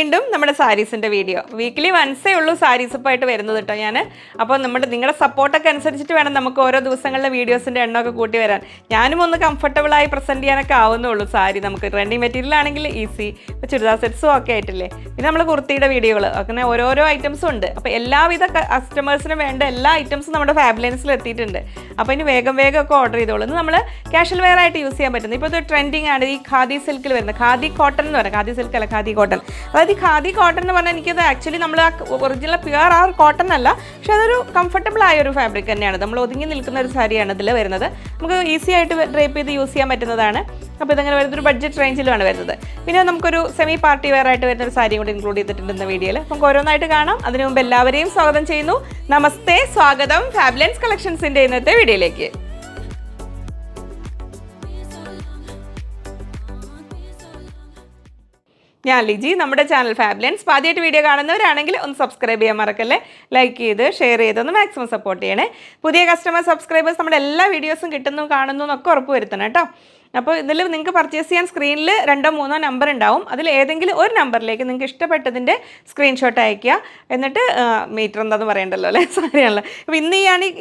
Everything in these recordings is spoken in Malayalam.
വീണ്ടും നമ്മുടെ സാരീസിൻ്റെ വീഡിയോ വീക്കിലി വൺസേ ഉള്ളൂ സാരീസ് ഇപ്പോൾ ആയിട്ട് വരുന്നത് കേട്ടോ ഞാൻ. അപ്പോൾ നിങ്ങളുടെ സപ്പോർട്ടൊക്കെ അനുസരിച്ചിട്ട് വേണം നമുക്ക് ഓരോ ദിവസങ്ങളിലെ വീഡിയോസിൻ്റെ എണ്ണമൊക്കെ കൂട്ടി വരാൻ. ഞാനും ഒന്ന് കംഫർട്ടബിളായി പ്രസൻറ്റ് ചെയ്യാനൊക്കെ ആവുന്നുള്ളൂ. സാരി നമുക്ക് ട്രെൻഡിങ് മെറ്റീരിയൽ ആണെങ്കിൽ ഈസി. ഇപ്പോൾ ചുരിദാർ സെറ്റ്സും ഒക്കെ ആയിട്ടില്ലേ. പിന്നെ നമ്മൾ കുർത്തിയുടെ വീഡിയോകൾ അങ്ങനെ ഓരോരോ ഐറ്റംസും ഉണ്ട്. അപ്പോൾ എല്ലാവിധ കസ്റ്റമേഴ്സിനും വേണ്ട എല്ലാ ഐറ്റംസും നമ്മുടെ ഫാബ്ലൈൻസിൽ എത്തിയിട്ടുണ്ട്. അപ്പോൾ ഇനി വേഗം ഒക്കെ ഓർഡർ ചെയ്തോളൂ. ഇന്ന് നമ്മൾ ക്യാഷ്വൽ വെയർ ആയിട്ട് യൂസ് ചെയ്യാൻ പറ്റുന്നത് ഇപ്പോൾ ഇത് ട്രെൻഡിങ് ആണ്. ഈ ഖാദി സിൽക്കിൽ വരുന്നത് ഖാദി കോട്ടൺ എന്ന് പറയാം. ഖാദി സിൽക്ക് അല്ല, ഖാദി കോട്ടൺ. അതായത് ഈ ഖാദി കോട്ടൺ എന്ന് പറഞ്ഞാൽ എനിക്കത് ആക്ച്വലി നമ്മൾ ആ ഒറിജിനൽ പ്യുവർ ആ കോട്ടൺ അല്ല, പക്ഷെ അതൊരു കംഫർട്ടബിൾ ആയ ഒരു ഫാബ്രിക് തന്നെയാണ്. നമ്മൾ ഒതുങ്ങി നിൽക്കുന്ന ഒരു സാരിയാണ് ഇതിൽ വരുന്നത്. നമുക്ക് ഈസി ആയിട്ട് ഡ്രേപ്പ് ചെയ്ത് യൂസ് ചെയ്യാൻ പറ്റുന്നതാണ്. അപ്പോൾ ഇതങ്ങനെ വരുന്നൊരു ബഡ്ജറ്റ് റേഞ്ചിലാണ് വരുന്നത്. പിന്നെ നമുക്കൊരു സെമി പാർട്ടി വെയർ ആയിട്ട് വരുന്ന ഒരു സാരി കൂടി ഇൻക്ലൂഡ് ചെയ്തിട്ടുണ്ട് ഇന്ന വീഡിയോയിൽ. നമുക്ക് ഓരോന്നായിട്ട് കാണാം. അതിനു മുമ്പ് എല്ലാവരെയും സ്വാഗതം ചെയ്യുന്നു. നമസ്തേ, സ്വാഗതം ഫാബ്ലൻസ് കളക്ഷൻസിൻ്റെ ഇന്നത്തെ വീഡിയോയിലേക്ക്. ഞാൻ ലിജി. നമ്മുടെ ചാനൽ ഫാബ്ലൻസ് ആദ്യമായിട്ട് വീഡിയോ കാണുന്നവരാണെങ്കിൽ ഒന്ന് സബ്സ്ക്രൈബ് ചെയ്യാൻ മറക്കല്ലേ. ലൈക്ക് ചെയ്ത് ഷെയർ ചെയ്തൊന്ന് മാക്സിമം സപ്പോർട്ട് ചെയ്യണേ. പുതിയ കസ്റ്റമർ സബ്സ്ക്രൈബേഴ്സ് നമ്മുടെ എല്ലാ വീഡിയോസും കിട്ടുന്നു കാണുന്നു എന്നൊക്കെ ഉറപ്പ് വരുത്തണം കേട്ടോ. അപ്പോൾ ഇതിൽ നിങ്ങൾക്ക് പർച്ചേസ് ചെയ്യാൻ സ്ക്രീനിൽ 2-3 നമ്പർ ഉണ്ടാവും. അതിൽ ഏതെങ്കിലും ഒരു നമ്പറിലേക്ക് നിങ്ങൾക്ക് ഇഷ്ടപ്പെട്ടതിൻ്റെ സ്ക്രീൻഷോട്ട് അയയ്ക്കുക. എന്നിട്ട് മീറ്റർ എന്താണെന്ന് പറയണ്ടല്ലോ അല്ലേ, സാരിയാണല്ലോ. അപ്പോൾ ഇന്ന്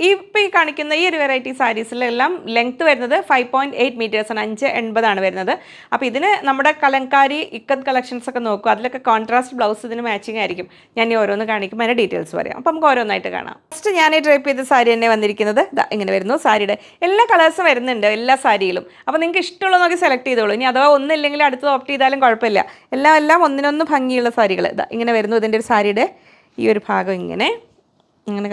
ഈ കാണിക്കുന്ന ഈ ഒരു വെറൈറ്റി സാരീസിലെല്ലാം ലെങ്ത്ത് വരുന്നത് 5.8 മീറ്റേഴ്സാണ്. 5.80 വരുന്നത്. അപ്പോൾ ഇതിന് നമ്മുടെ കലങ്കാരി ഇക്കത്ത് കളക്ഷൻസ് ഒക്കെ നോക്കുക. അതിലൊക്കെ കോൺട്രാസ്റ്റ് ബ്ലൗസ് ഇതിന് മാച്ചിങ് ആയിരിക്കും. ഞാൻ ഈ ഓരോന്ന് കാണിക്കുമ്പോൾ അതിൻ്റെ ഡീറ്റെയിൽസ് പറയാം. അപ്പോൾ നമുക്ക് ഓരോന്നായിട്ട് കാണാം. ഫസ്റ്റ് ഞാൻ ഈ ഡ്രേപ്പ് ചെയ്ത സാരി തന്നെ വന്നിരിക്കുന്നത് ഇങ്ങനെ വരുന്നു. സാരിയുടെ എല്ലാ കളേഴ്സും വരുന്നുണ്ട് എല്ലാ സാരിയിലും. അപ്പോൾ നിങ്ങൾക്ക് ഇഷ്ടമുള്ള നോക്കി സെലക്ട് ചെയ്തോളൂ. ഇനി അഥവാ ഒന്നില്ലെങ്കിൽ അടുത്ത് ഓപ്റ്റ് ചെയ്താലും കുഴപ്പമില്ല. എല്ലാം ഒന്നിനൊന്ന് ഭംഗിയുള്ള സാരികൾ ഇങ്ങനെ വരുന്നു. ഇതിൻ്റെ ഒരു സാരിയുടെ ഈ ഒരു ഭാഗം ഇങ്ങനെ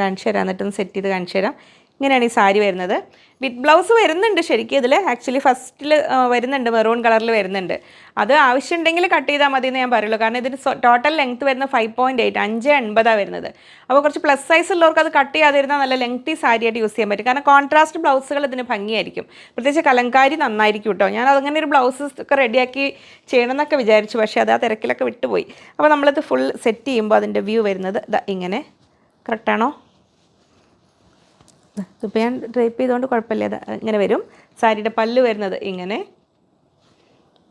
കാണിച്ചു തരാം. എന്നിട്ടൊന്ന് സെറ്റ് ചെയ്ത് കാണിച്ചു തരാം. ഇങ്ങനെയാണ് ഈ സാരി വരുന്നത്. വിത്ത് ബ്ലൗസ് വരുന്നുണ്ട് ശരിക്കും ഇതിൽ. ആക്ച്വലി ഫസ്റ്റിൽ വരുന്നുണ്ട്, മെറൂൺ കളറിൽ വരുന്നുണ്ട്. അത് ആവശ്യമുണ്ടെങ്കിൽ കട്ട് ചെയ്താൽ മതി എന്ന് ഞാൻ പറയുള്ളൂ. കാരണം ഇതിന് ടോട്ടൽ ലെങ്ത്ത് വരുന്നത് 5.8, 5.80 വരുന്നത്. അപ്പോൾ കുറച്ച് പ്ലസ് സൈസ് ഉള്ളവർക്ക് അത് കട്ട് ചെയ്യാതിരുന്നാൽ നല്ല ലെങ്ത്തി സാരിയായിട്ട് യൂസ് ചെയ്യാൻ പറ്റും. കാരണം കോൺട്രാസ്റ്റ് ബ്ലൗസുകൾ ഇതിന് ഭംഗിയായിരിക്കും. പ്രത്യേകിച്ച് കലങ്കാരി നന്നായിരിക്കും കേട്ടോ. ഞാൻ അതങ്ങനെ ഒരു ബ്ലൗസ് ഒക്കെ റെഡിയാക്കി ചെയ്യണമെന്നൊക്കെ വിചാരിച്ചു, പക്ഷേ അത് ആ തിരക്കിലൊക്കെ വിട്ടുപോയി. അപ്പോൾ നമ്മളിത് ഫുൾ സെറ്റ് ചെയ്യുമ്പോൾ അതിൻ്റെ വ്യൂ വരുന്നത് ഇങ്ങനെ. കറക്റ്റാണോ? ഇതിപ്പോൾ ഞാൻ ഡ്രേപ്പ് ചെയ്തുകൊണ്ട് കുഴപ്പമില്ല. ഇങ്ങനെ വരും. സാരിയുടെ പല്ല് വരുന്നത് ഇങ്ങനെ.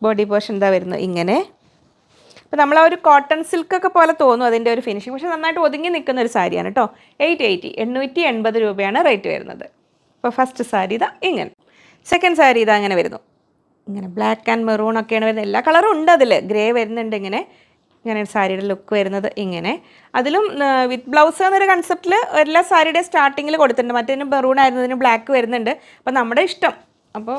ബോഡി പോർഷൻ വരുന്നത് ഇങ്ങനെ. അപ്പോൾ നമ്മൾ ആ ഒരു കോട്ടൺ സിൽക്കൊക്കെ പോലെ തോന്നും അതിൻ്റെ ഒരു ഫിനിഷിങ്. പക്ഷേ നന്നായിട്ട് ഒതുങ്ങി നിൽക്കുന്ന ഒരു സാരിയാണ് കേട്ടോ. 880 രൂപയാണ് റേറ്റ് വരുന്നത്. അപ്പോൾ ഫസ്റ്റ് സാരി ഇങ്ങനെ. സെക്കൻഡ് സാരി അങ്ങനെ വരുന്നു. ഇങ്ങനെ ബ്ലാക്ക് ആൻഡ് മെറൂൺ ഒക്കെയാണ് വരുന്നത്. എല്ലാ കളറും ഉണ്ട് അതിൽ. ഗ്രേ വരുന്നുണ്ട് ഇങ്ങനെ സാരിയുടെ ലുക്ക് വരുന്നത് ഇങ്ങനെ. അതിലും വിത്ത് ബ്ലൗസ് എന്നൊരു കൺസെപ്റ്റിൽ എല്ലാ സാരിയുടെ സ്റ്റാർട്ടിങ്ങിൽ കൊടുത്തിട്ടുണ്ട്. മറ്റേതിന് മെറൂൺ ആയിരുന്നതിന് ബ്ലാക്ക് വരുന്നുണ്ട്. അപ്പോൾ നമ്മുടെ ഇഷ്ടം. അപ്പോൾ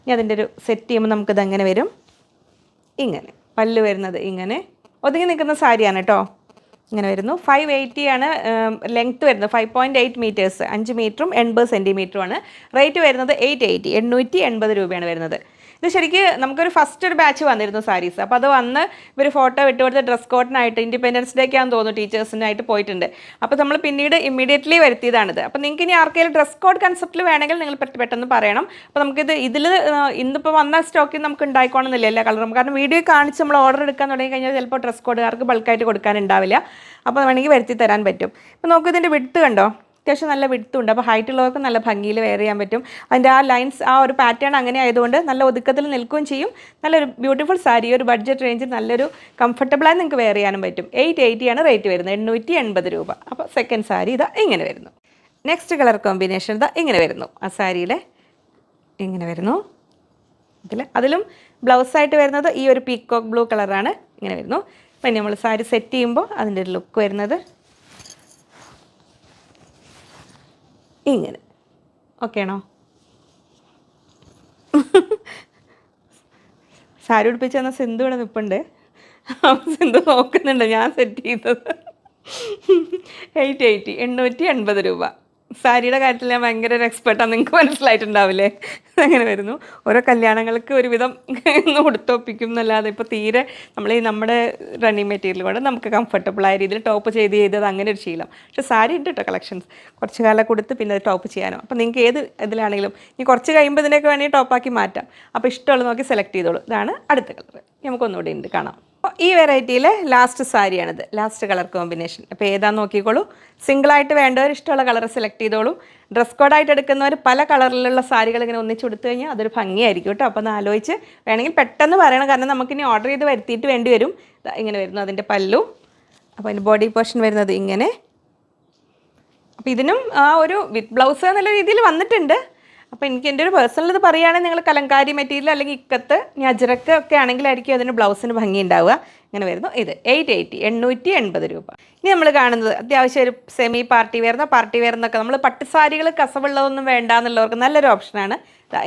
ഇനി അതിൻ്റെ ഒരു സെറ്റ് ചെയ്യുമ്പോൾ നമുക്കിത് അങ്ങനെ വരും. ഇങ്ങനെ പല്ല് വരുന്നത് ഇങ്ങനെ ഒതുങ്ങി നിൽക്കുന്ന സാരിയാണ് കേട്ടോ. ഇങ്ങനെ വരുന്നു. 580 ആണ് ലെങ്ത്ത് വരുന്നത്. 5.8 മീറ്റേഴ്സ്, 5 മീറ്ററും 80 സെൻറ്റിമീറ്ററുമാണ്. റേറ്റ് വരുന്നത് 880 രൂപയാണ് വരുന്നത്. ഇത് ശരിക്കും നമുക്കൊരു ഫസ്റ്റ് ഒരു ബാച്ച് വന്നിരുന്നു സാരീസ്. അപ്പോൾ അത് വന്ന് ഇവർ ഫോട്ടോ വിട്ടുകൊടുത്ത് ഡ്രസ് കോഡിനായിട്ട് ഇൻഡിപെൻഡൻസ് ഡേക്കാണെന്ന് തോന്നുന്നു ടീച്ചേഴ്സിനായിട്ട് പോയിട്ടുണ്ട്. അപ്പോൾ നമ്മൾ പിന്നീട് ഇമ്മീഡിയറ്റ്ലി വരുത്തിയതാണിത്. അപ്പോൾ നിങ്ങൾക്ക് ഇനി ആർക്കെങ്കിലും ഡ്രസ് കോഡ് കൺസെപ്റ്റിൽ വേണമെങ്കിൽ നിങ്ങൾ പെട്ടെന്ന് പറയണം. അപ്പോൾ നമുക്കിത് ഇന്നിപ്പോൾ വന്ന സ്റ്റോക്കിൽ നമുക്ക് ഉണ്ടായിക്കോണമെന്നില്ല എല്ലാ കളറും. കാരണം വീഡിയോ കാണിച്ച് നമ്മൾ ഓർഡർ എടുക്കാൻ തുടങ്ങി കഴിഞ്ഞാൽ ചിലപ്പോൾ ഡ്രസ് കോഡുകാർക്ക് ബൾക്കായിട്ട് കൊടുക്കാനുണ്ടാവില്ല. അപ്പോൾ വേണമെങ്കിൽ വരുത്തി തരാൻ പറ്റും. അപ്പോൾ നമുക്ക് ഇതിൻ്റെ വിഡ്ത്ത് കണ്ടോ, അത്യാവശ്യം നല്ല വിഡ്ത്തുണ്ട്. അപ്പോൾ ഹൈറ്റ് ഉള്ളവർക്ക് നല്ല ഭംഗിയിൽ വെയർ ചെയ്യാൻ പറ്റും. അതിൻ്റെ ആ ലൈൻസ് ആ ഒരു പാറ്റേൺ അങ്ങനെ ആയതുകൊണ്ട് നല്ല ഒതുക്കത്തിൽ നിൽക്കുകയും ചെയ്യും. നല്ലൊരു ബ്യൂട്ടിഫുൾ സാരി. ഒരു ബഡ്ജറ്റ് റേഞ്ചിൽ നല്ലൊരു കംഫർട്ടബിളായി നിങ്ങൾക്ക് വെയർ ചെയ്യാനും പറ്റും. 880 ആണ് റേറ്റ് വരുന്നത്. 880 രൂപ. അപ്പോൾ സെക്കൻഡ് സാരി ഇങ്ങനെ വരുന്നു. നെക്സ്റ്റ് കളർ കോമ്പിനേഷൻ ഇങ്ങനെ വരുന്നു. ആ സാരിയിൽ ഇങ്ങനെ വരുന്നു. അതിലും ബ്ലൗസായിട്ട് വരുന്നത് ഈ ഒരു പീക്കോക്ക് ബ്ലൂ കളറാണ്. ഇങ്ങനെ വരുന്നു. പിന്നെ നമ്മൾ സാരി സെറ്റ് ചെയ്യുമ്പോൾ അതിൻ്റെ ഒരു ലുക്ക് വരുന്നത് ഇങ്ങനെ. ഓക്കെ ആണോ? സാരി ഉടുപ്പിച്ച് തന്ന സിന്ധു ഇവിടെ നിൽപ്പുണ്ട്. സിന്ധു നോക്കുന്നുണ്ട് ഞാൻ സെറ്റ് ചെയ്തത്. 880 രൂപ. സാരിയുടെ കാര്യത്തിൽ ഞാൻ ഭയങ്കര ഒരു എക്സ്പെർട്ടാണ്. നിങ്ങൾക്ക് മനസ്സിലായിട്ടുണ്ടാവില്ലേ? അങ്ങനെ വരുന്നു. ഓരോ കല്യാണങ്ങൾക്ക് ഒരുവിധം ഉടുത്തൊപ്പിക്കും എന്നല്ലാതെ ഇപ്പോൾ തീരെ നമ്മുടെ റണ്ണിങ് മെറ്റീരിയൽ കൊണ്ട് നമുക്ക് കംഫർട്ടബിളായ രീതിയിൽ ടോപ്പ് ചെയ്തത് അങ്ങനെ ഒരു ശീലം. പക്ഷേ സാരി ഉണ്ട് കേട്ടോ കളക്ഷൻസ്. കുറച്ച് കാലം കൊടുത്ത് പിന്നെ അത് ടോപ്പ് ചെയ്യാനോ. അപ്പോൾ നിങ്ങൾക്ക് ഏത് ഇതിലാണെങ്കിലും ഇനി കുറച്ച് കഴിയുമ്പോൾ ഇതിനൊക്കെ വേണമെങ്കിൽ ടോപ്പാക്കി മാറ്റാം. അപ്പോൾ ഇഷ്ടമുള്ളത് നോക്കി സെലക്ട് ചെയ്തോളൂ. ഇതാണ് അടുത്ത കളർ. നമുക്കൊന്നുകൂടി ഉണ്ട് കാണാം. അപ്പോൾ ഈ വെറൈറ്റിയിലെ ലാസ്റ്റ് സാരിയാണിത്, ലാസ്റ്റ് കളർ കോമ്പിനേഷൻ. അപ്പോൾ ഏതാന്ന് നോക്കിക്കോളൂ. സിംഗിളായിട്ട് വേണ്ടവർ ഇഷ്ടമുള്ള കളർ സെലക്ട് ചെയ്തോളൂ. ഡ്രസ് കോഡായിട്ട് എടുക്കുന്നവർ പല കളറിലുള്ള സാരികൾ ഇങ്ങനെ ഒന്നിച്ച് കൊടുത്തു കഴിഞ്ഞാൽ അതൊരു ഭംഗിയായിരിക്കും കേട്ടോ. അപ്പോൾ ഒന്ന് ആലോചിച്ച് വേണമെങ്കിൽ പെട്ടെന്ന് പറയണം, കാരണം നമുക്കിനി ഓർഡർ ചെയ്ത് വരുത്തിയിട്ട് വേണ്ടി വരും. ഇങ്ങനെ വരുന്നു അതിൻ്റെ പല്ലു. അപ്പോൾ അതിൻ്റെ ബോഡി പോർഷൻ വരുന്നത് ഇങ്ങനെ. അപ്പോൾ ഇതിനും ആ ഒരു വിത്ത് ബ്ലൗസ് എന്നുള്ള രീതിയിൽ വന്നിട്ടുണ്ട്. അപ്പോൾ എനിക്ക് എൻ്റെ ഒരു പേഴ്സണൽ ഇത് പറയുകയാണെങ്കിൽ നിങ്ങൾ കലങ്കാരി മെറ്റീരിയൽ അല്ലെങ്കിൽ ഇക്കത്ത് ഇനി അജ്രക്ക് ഒക്കെ ആണെങ്കിലായിരിക്കും അതിന് ബ്ലൗസിന് ഭംഗി ഉണ്ടാവുക. ഇങ്ങനെ വരുന്നു. ഇത് 880 880 രൂപ. ഇനി നമ്മൾ കാണുന്നത് അത്യാവശ്യം ഒരു സെമി പാർട്ടി വെയർ എന്നൊക്കെ നമ്മൾ പട്ടുസാരികൾ കസവുള്ളതൊന്നും വേണ്ട എന്നുള്ളവർക്ക് നല്ലൊരു ഓപ്ഷനാണ്.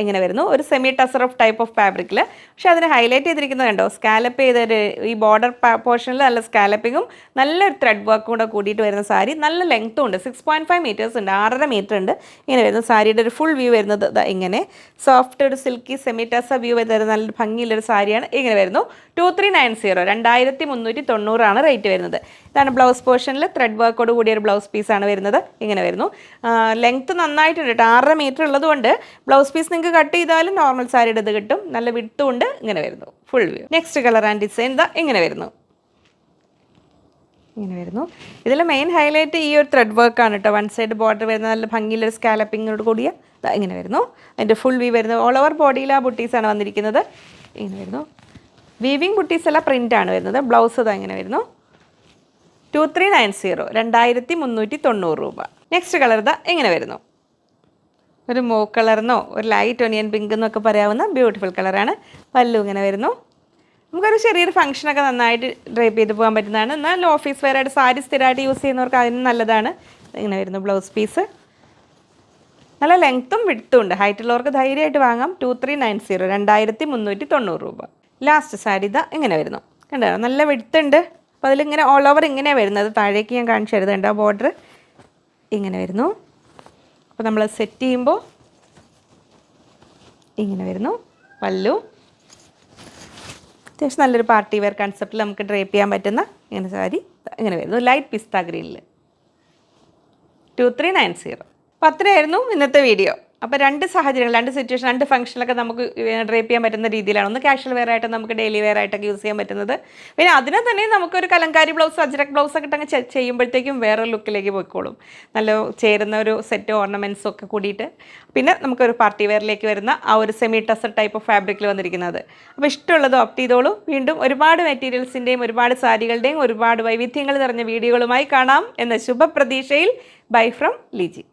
ഇങ്ങനെ വരുന്നു ഒരു semi tussar of type of ഫാബ്രിക്കിൽ. പക്ഷേ അതിന് ഹൈലൈറ്റ് ചെയ്തിരിക്കുന്നത് കണ്ടോ, സ്കാലപ്പ് ചെയ്തൊരു ഈ ബോർഡർ പോർഷനിൽ നല്ല സ്കാലപ്പിങ്ങും നല്ലൊരു ത്രെഡ് വർക്കും കൂടെ കൂടിയിട്ട് വരുന്ന സാരി. നല്ല ലെങ്ത്തും ഉണ്ട്, 6.5 മീറ്റേഴ്സ് ഉണ്ട്, 6.5 മീറ്റർ ഉണ്ട്. ഇങ്ങനെ വരുന്നു സാരിയുടെ ഒരു ഫുൾ വ്യൂ വരുന്നത് ഇങ്ങനെ സോഫ്റ്റ് ഒരു സിൽക്കി സെമി ടസർ വ്യൂ വരുന്നത് നല്ലൊരു ഭംഗിയുള്ളൊരു സാരിയാണ്. ഇങ്ങനെ വരുന്നു 2390 2390 റേറ്റ് വരുന്നത്. ഇതാണ് ബ്ലൗസ് പോർഷനിൽ ത്രെഡ് വർക്കോട് കൂടിയ ഒരു ബ്ലൗസ് പീസാണ് വരുന്നത്. ഇങ്ങനെ വരുന്നു. ലെങ്ത്ത് നന്നായിട്ടുണ്ട് കേട്ടോ, 6.5 മീറ്റർ ഉള്ളതുകൊണ്ട് ബ്ലൗസ് പീസ് നിങ്ങൾക്ക് കട്ട് ചെയ്താലും നോർമൽ സാരിയുടെ ഇത് കിട്ടും. നല്ല വിഡ്ത്തും ഉണ്ട്. ഇങ്ങനെ വരുന്നു full view. Next colour and design ഇങ്ങനെ വരുന്നു. ഇങ്ങനെ വരുന്നു. ഇതിൽ മെയിൻ ഹൈലൈറ്റ് ഈ ഒരു ത്രെഡ് വർക്കാണ് കേട്ടോ. വൺ സൈഡ് ബോർഡർ വരുന്ന നല്ല ഭംഗിയുള്ളൊരു സ്കാലപ്പിങ്ങോട് കൂടിയ ഇങ്ങനെ വരുന്നു. അതിൻ്റെ ഫുൾ വ്യൂ വരുന്നത് ഓൾ ഓവർ ബോഡിയിൽ ആ ബുട്ടീസാണ് വന്നിരിക്കുന്നത്. ഇങ്ങനെ വരുന്നു. വീവിങ് ബുട്ടീസ് എല്ലാം പ്രിൻ്റാണ് വരുന്നത്. ബ്ലൗസ് ഇങ്ങനെ വരുന്നു 2390 2390 രൂപ. നെക്സ്റ്റ് കളർ ഇങ്ങനെ വരുന്നു. ഒരു മോ കളർന്നോ ഒരു ലൈറ്റ് ഒനിയൻ പിങ്ക് എന്നൊക്കെ പറയാവുന്ന ബ്യൂട്ടിഫുൾ കളറാണ്. പല്ലു ഇങ്ങനെ വരുന്നു. നമുക്കൊരു ചെറിയൊരു ഫംഗ്ഷനൊക്കെ നന്നായിട്ട് ഡ്രൈപ്പ് ചെയ്ത് പോകാൻ പറ്റുന്നതാണ്. എന്നാൽ ഓഫീസ് വെയർ ആയിട്ട് സാരി സ്ഥിരമായിട്ട് യൂസ് ചെയ്യുന്നവർക്ക് അതിന് നല്ലതാണ്. ഇങ്ങനെ വരുന്നു ബ്ലൗസ് പീസ്. നല്ല ലെങ്ത്തും വിഡ്ത്തും ഉണ്ട്. ഹൈറ്റുള്ളവർക്ക് ധൈര്യമായിട്ട് വാങ്ങാം. 2390 2390 രൂപ. ലാസ്റ്റ് സാരി ഇങ്ങനെ വരുന്നു. കണ്ടോ, നല്ല വിഡ്ത്ത് ഉണ്ട്. അപ്പോൾ അതിലിങ്ങനെ ഓൾ ഓവർ ഇങ്ങനെയാണ് വരുന്നത്. താഴേക്ക് ഞാൻ കാണിച്ചു തരുന്നുണ്ട്. ആ ബോർഡർ ഇങ്ങനെ വരുന്നു. അപ്പോൾ നമ്മൾ സെറ്റ് ചെയ്യുമ്പോൾ ഇങ്ങനെ വരുന്നു. പല്ലു അത്യാവശ്യം നല്ലൊരു പാർട്ടി വെയർ കൺസെപ്റ്റിൽ നമുക്ക് ഡ്രേപ്പ് ചെയ്യാൻ പറ്റുന്ന ഇങ്ങനെ സാരി ഇങ്ങനെ വരുന്നു. ലൈറ്റ് പിസ്ത ഗ്രീനിൽ 2390. അപ്പോൾ അത്രയായിരുന്നു ഇന്നത്തെ വീഡിയോ. അപ്പോൾ രണ്ട് സാഹചര്യങ്ങൾ, രണ്ട് സിറ്റുവേഷൻ, രണ്ട് ഫംഗ്ഷനിലൊക്കെ നമുക്ക് ഡ്രേപ്പ് ചെയ്യാൻ പറ്റുന്ന രീതിയിലാണ്. ഒന്ന് കാഷ്വൽ വെയർ ആയിട്ട് നമുക്ക് ഡെയിലി വെയർ ആയിട്ടൊക്കെ യൂസ് ചെയ്യാൻ പറ്റുന്നത്. പിന്നെ അതിനെ തന്നെ നമുക്കൊരു കലങ്കാരി ബ്ലൗസ് അജ്രക് ബ്ലൗസൊക്കെ ഇട്ടങ്ങ് ചെയ്യുമ്പോഴത്തേക്കും വേറെ ലുക്കിലേക്ക് പോയിക്കോളും. നല്ല ചേരുന്ന ഒരു സെറ്റ് ഓർണമെൻറ്റ്സും ഒക്കെ കൂടിയിട്ട്. പിന്നെ നമുക്കൊരു പാർട്ടി വെയറിലേക്ക് വരുന്ന ആ ഒരു സെമി ടസർ ടൈപ്പ് ഓഫ് ഫാബ്രിക്കിൽ വന്നിരിക്കുന്നത്. അപ്പോൾ ഇഷ്ടമുള്ളത് ഓപ്റ്റ് ചെയ്തോളൂ. വീണ്ടും ഒരുപാട് മെറ്റീരിയൽസിൻ്റെയും ഒരുപാട് സാരികളുടെയും ഒരുപാട് വൈവിധ്യങ്ങൾ നിറഞ്ഞ വീഡിയോകളുമായി കാണാം എന്ന ശുഭപ്രതീക്ഷയിൽ. Bye from Liji.